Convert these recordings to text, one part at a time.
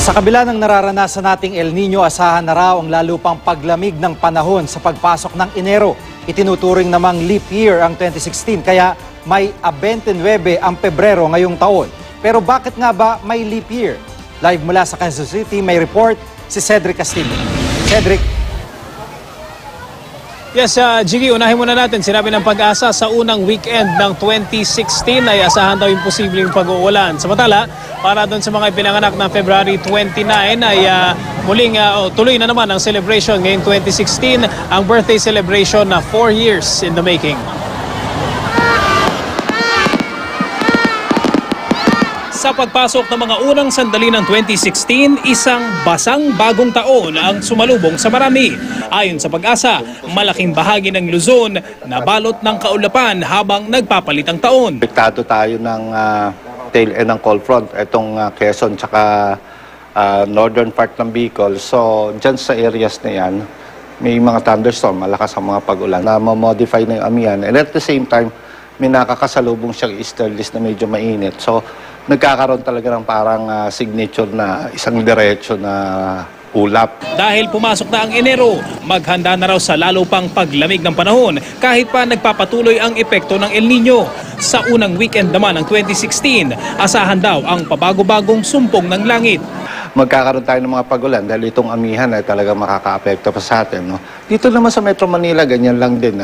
Sa kabila ng nararanasan nating El Nino, asahan na raw ang lalo pang paglamig ng panahon sa pagpasok ng Enero. Itinuturing namang leap year ang 2016 kaya may 29 ang Pebrero ngayong taon. Pero bakit nga ba may leap year? Live mula sa Kansas City, may report si Cedric Castillo. Cedric. Yes, Jiggy, unahin muna natin. Sinabi ng Pag-asa sa unang weekend ng 2016 ay asahan daw yung posibleng pag-uulan. Samantala, para doon sa mga ipinanganak ng February 29 ay muling tuloy na naman ang celebration ngayong 2016, ang birthday celebration na 4 years in the making. Sa pagpasok ng mga unang sandali ng 2016, isang basang bagong taon ang sumalubong sa marami. Ayon sa Pag-asa, malaking bahagi ng Luzon nabalot ng kaulapan habang nagpapalit ang taon. Apektado tayo ng tail end ng cold front, itong Quezon tsaka northern part ng Bicol. So, dyan sa areas na yan, may mga thunderstorm, malakas ang mga pag-ulan na ma-modify na yung amihan. And at the same time, may nakakasalubong siyang easterlies na medyo mainit. So, nagkakaroon talaga ng parang signature na isang diretso na ulap. Dahil pumasok na ang Enero, maghanda na raw sa lalo pang paglamig ng panahon kahit pa nagpapatuloy ang epekto ng El Nino. Sa unang weekend naman ng 2016, asahan daw ang pabago-bagong sumpong ng langit. Magkakaroon tayo ng mga pag-ulan dahil itong amihan ay talaga makaka-apekto pa sa atin. No? Dito naman sa Metro Manila, ganyan lang din.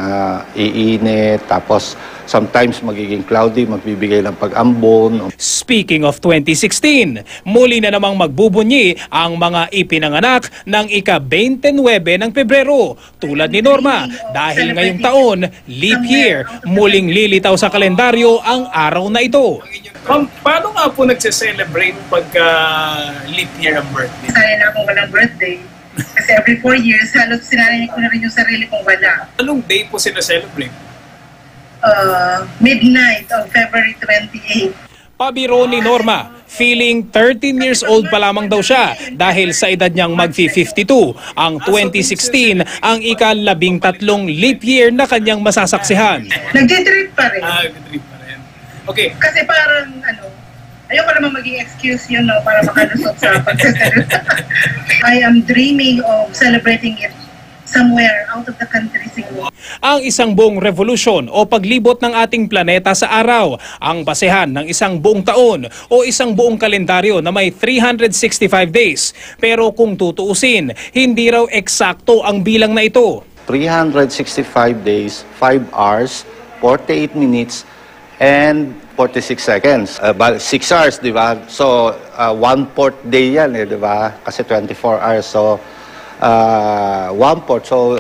Iinit, tapos sometimes magiging cloudy, magbibigay ng pag-ambon. Speaking of 2016, muli na namang magbubunyi ang mga ipinanganak ng ika-29 ng Pebrero. Tulad ni Norma, dahil ngayong taon, leap year, muling lilitaw sa kalendaryo ang araw na ito. Paano nga po nagse-celebrate pagka leap year ang birthday? Sanay na akong walang birthday. Kasi every 4 years, halos sinanay ko na rin yung sarili kong wala. Anong day po sila-celebrate? Midnight of February 28. Pabiro ni Norma, feeling 13 years old pa lamang daw siya dahil sa edad niyang mag-52. Ang 2016 ang ika-13 leap year na kanyang masasaksihan. Nagtitrip pa rin. Nagtitrip pa rin. Okay. Kasi parang, ayoko naman maging excuse yun, no, para makalusot sa pagsasalita. I am dreaming of celebrating it somewhere out of the country siguro. Ang isang buong revolusyon o paglibot ng ating planeta sa araw, ang basehan ng isang buong taon o isang buong kalendaryo na may 365 days. Pero kung tutuusin, hindi raw eksakto ang bilang na ito. 365 days, 5 hours, 48 minutes, and 46 seconds. 6 hours, di ba? So, 1/4 day yan, di ba? Kasi 24 hours. So, 1/4. So,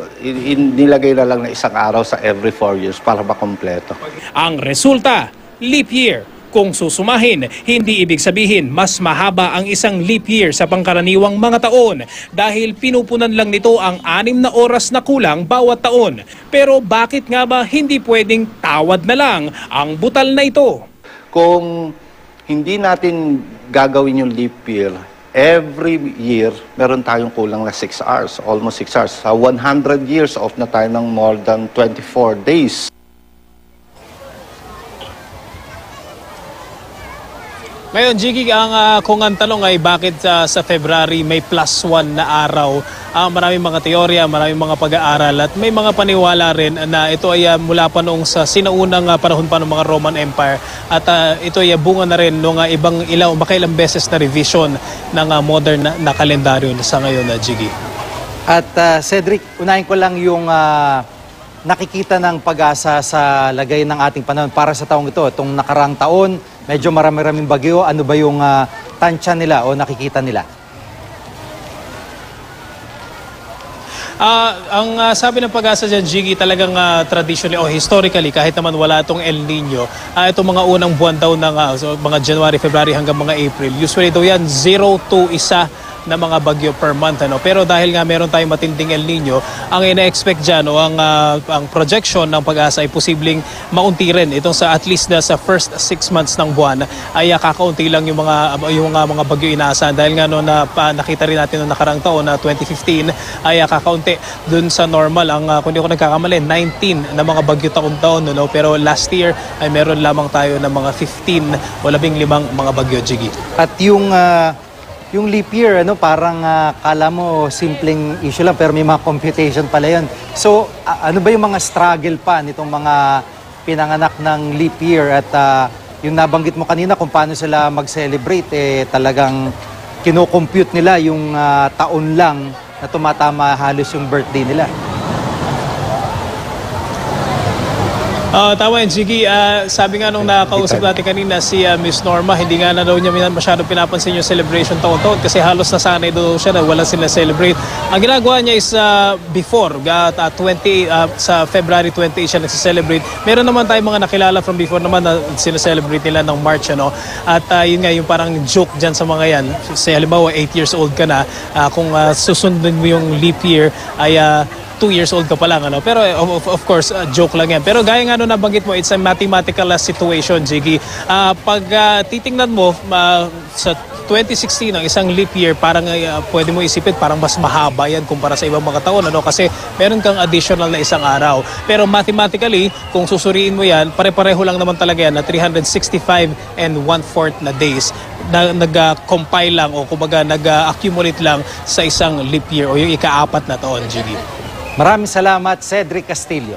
nilagay na lang na isang araw sa every 4 years para makompleto. Ang resulta, leap year. Kung susumahin, hindi ibig sabihin mas mahaba ang isang leap year sa pangkaraniwang mga taon dahil pinupunan lang nito ang 6 na oras na kulang bawat taon. Pero bakit nga ba hindi pwedeng tawad na lang ang butal na ito? Kung hindi natin gagawin yung leap year, every year, meron tayong kulang na 6 hours, almost 6 hours. Sa 100 years, off na tayo ng more than 24 days. Ngayon, Jiggy, kung ang tanong ay bakit sa February may +1 na araw, maraming mga teorya, maraming mga pag-aaral at may mga paniwala rin na ito ay mula pa noong sa sinaunang panahon pa ng mga Roman Empire at ito ay bunga na rin noong makailang beses na revision ng modern na kalendaryo sa ngayon, Jiggy. At Cedric, unahin ko lang yung nakikita ng Pag-asa sa lagay ng ating panahon para sa taong ito. Itong nakarang taon, medyo marami-raming bagyo. Ano ba yung tansya nila o nakikita nila? Ang sabi ng Pag-asa dyan, Jiggy, talagang traditionally o historically, kahit naman wala itong El Nino, itong mga unang buwan daw ng mga January, February hanggang mga April, usually daw yan 0 to 1 na mga bagyo per month. Pero dahil nga meron tayong matinding El Nino, ang ina-expect dyan o ang projection ng Pag-asa ay posibleng maunti rin. Itong sa at least sa first 6 months ng buwan ay kakaunti lang yung mga bagyo inaasahan. Dahil nga nakita rin natin noong nakarang taon na 2015 ay kakaunti dun sa normal. Kung di ko nagkakamali, 19 na mga bagyo taon-taon. Pero last year ay meron lamang tayo ng mga 15 o 15 mga bagyo, Jiggy. At yung yung leap year, parang kala mo simpleng issue lang pero may mga computation pala yun. So, ano ba yung mga struggle pa nitong mga pinanganak ng leap year at yung nabanggit mo kanina kung paano sila mag-celebrate, talagang kino-compute nila yung taon lang na tumatama halos yung birthday nila. Tama yan, Jiggy. Sabi nga nung nakausap natin kanina si Miss Norma, hindi nga na daw niya masyadong pinapansin yung celebration taon-taon kasi halos nasanay daw siya na wala sila celebrate. Ang ginagawa niya is before, sa February 28 siya nagsi-celebrate. Meron naman tayong mga nakilala from before naman na sila-celebrate nila ng March. At yun nga, yung parang joke dyan sa mga yan. Say, halimbawa, 8 years old ka na, kung susundin mo yung leap year, ay 2 years old ka pa lang. Pero of course, joke lang yan. Pero gaya nga nabanggit mo, it's a mathematical situation, Jiggy. Pag titingnan mo sa 2016, ang isang leap year, parang pwede mo isipin, parang mas mahaba yan kumpara sa ibang mga taon. Kasi meron kang additional na isang araw. Pero mathematically, kung susuriin mo yan, pare-pareho lang naman talaga yan na 365 and 1/4 na days na nag-compile lang o kumbaga nag-accumulate lang sa isang leap year o yung ika-4 na taon, Jiggy. Maraming salamat, Cedric Castillo.